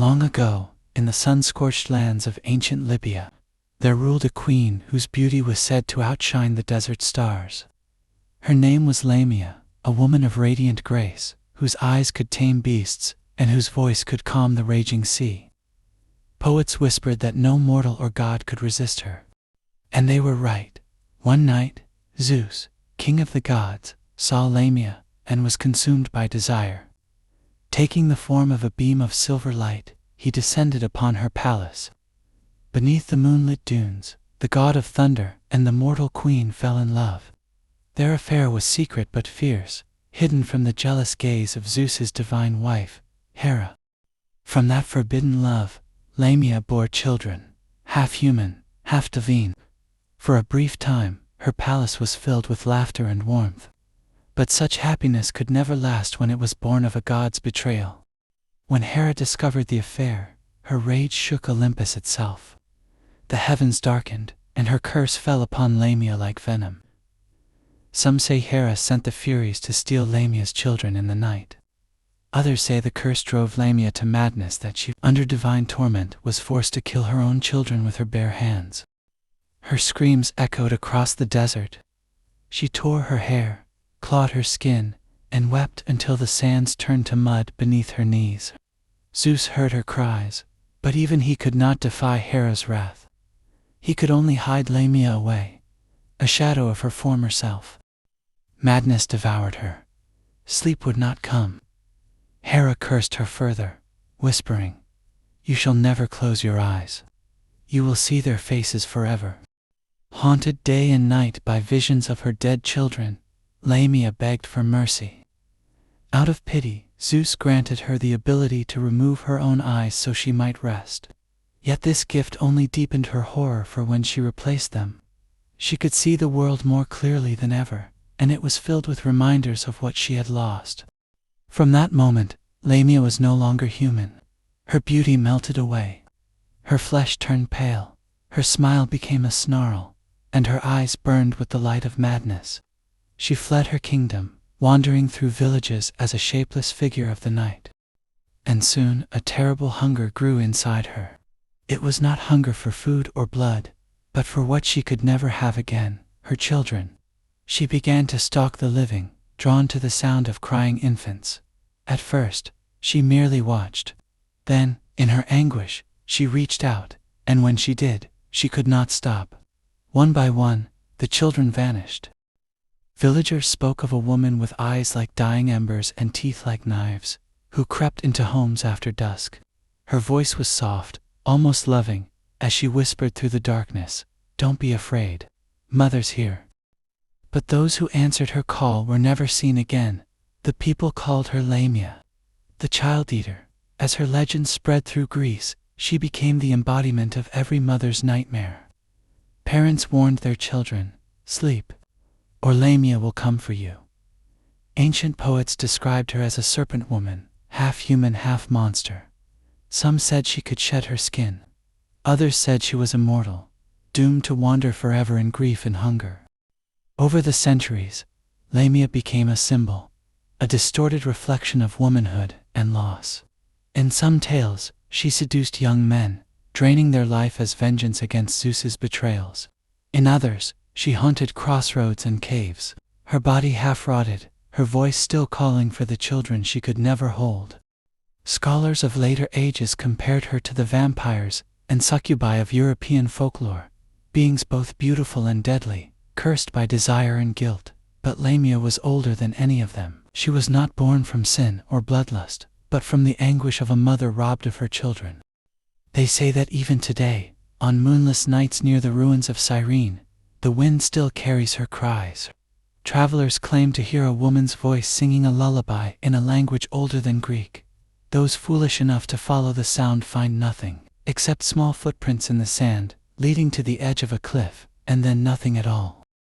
Long ago, in the sun-scorched lands of ancient Libya, there ruled a queen whose beauty was said to outshine the desert stars. Her name was Lamia, a woman of radiant grace, whose eyes could tame beasts and whose voice could calm the raging sea. Poets whispered that no mortal or god could resist her. And they were right. One night, Zeus, king of the gods, saw Lamia and was consumed by desire. Taking the form of a beam of silver light, he descended upon her palace. Beneath the moonlit dunes, the god of thunder and the mortal queen fell in love. Their affair was secret but fierce, hidden from the jealous gaze of Zeus's divine wife, Hera. From that forbidden love, Lamia bore children, half human, half divine. For a brief time, her palace was filled with laughter and warmth. But such happiness could never last when it was born of a god's betrayal. When Hera discovered the affair, her rage shook Olympus itself. The heavens darkened, and her curse fell upon Lamia like venom. Some say Hera sent the Furies to steal Lamia's children in the night. Others say the curse drove Lamia to madness, that she, under divine torment, was forced to kill her own children with her bare hands. Her screams echoed across the desert. She tore her hair, clawed her skin, and wept until the sands turned to mud beneath her knees. Zeus heard her cries, but even he could not defy Hera's wrath. He could only hide Lamia away, a shadow of her former self. Madness devoured her. Sleep would not come. Hera cursed her further, whispering, "You shall never close your eyes. You will see their faces forever." Haunted day and night by visions of her dead children, Lamia begged for mercy. Out of pity, Zeus granted her the ability to remove her own eyes so she might rest. Yet this gift only deepened her horror, for when she replaced them, she could see the world more clearly than ever, and it was filled with reminders of what she had lost. From that moment, Lamia was no longer human. Her beauty melted away. Her flesh turned pale, her smile became a snarl, and her eyes burned with the light of madness. She fled her kingdom, wandering through villages as a shapeless figure of the night. And soon a terrible hunger grew inside her. It was not hunger for food or blood, but for what she could never have again, her children. She began to stalk the living, drawn to the sound of crying infants. At first, she merely watched. Then, in her anguish, she reached out, and when she did, she could not stop. One by one, the children vanished. Villagers spoke of a woman with eyes like dying embers and teeth like knives, who crept into homes after dusk. Her voice was soft, almost loving, as she whispered through the darkness, "Don't be afraid. Mother's here." But those who answered her call were never seen again. The people called her Lamia, the child eater. As her legend spread through Greece, she became the embodiment of every mother's nightmare. Parents warned their children, "Sleep, or Lamia will come for you." Ancient poets described her as a serpent woman, half human, half monster. Some said she could shed her skin. Others said she was immortal, doomed to wander forever in grief and hunger. Over the centuries, Lamia became a symbol, a distorted reflection of womanhood and loss. In some tales, she seduced young men, draining their life as vengeance against Zeus's betrayals. In others, she haunted crossroads and caves, her body half rotted, her voice still calling for the children she could never hold. Scholars of later ages compared her to the vampires and succubi of European folklore, beings both beautiful and deadly, cursed by desire and guilt. But Lamia was older than any of them. She was not born from sin or bloodlust, but from the anguish of a mother robbed of her children. They say that even today, on moonless nights near the ruins of Cyrene, the wind still carries her cries. Travelers claim to hear a woman's voice singing a lullaby in a language older than Greek. Those foolish enough to follow the sound find nothing, except small footprints in the sand, leading to the edge of a cliff, and then nothing at all.